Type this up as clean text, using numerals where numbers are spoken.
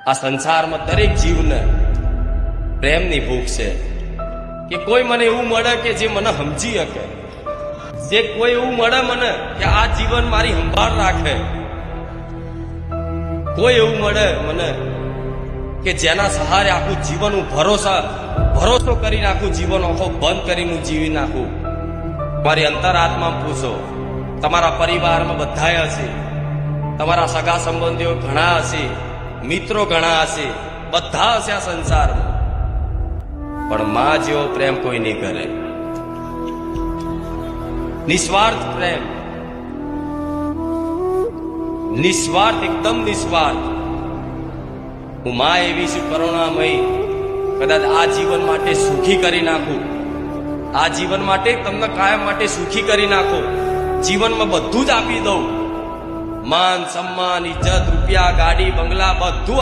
આ સંસારમાં દરેક જીવને પ્રેમની ભૂખ છે કે કોઈ મને એવું મળે કે જે મને સમજી શકે, જે કોઈ એવું મળે મને કે આ જીવન મારી સંભાળ રાખે, કોઈ એવું મળે મને કે જેના સહારે આખું જીવન હું ભરોસો કરીને આખું જીવન આખો બંધ કરીને હું જીવી નાખું. મારી અંતરાત્મામાં પૂછો, તમારા પરિવારમાં બધાય હશે, તમારા સગા સંબંધીઓ ઘણા હશે, મિત્રો ઘણા હશે, બધા હશે આ સંસારમાં, પણ માં જેવો પ્રેમ કોઈ નહીં કરે. નિસ્વાર્થ પ્રેમ, નિસ્વાર્થ, એકદમ નિસ્વાર્થ. હું માં એવી છું કરુણામયી, કદાચ આ જીવન માટે સુખી કરી નાખું, આ જીવન માટે તમને કાયમ માટે સુખી કરી નાખો, જીવનમાં બધું જ આપી દઉં, માન સન્માન ઇજ્જત રૂપિયા ગાડી બંગલા બધું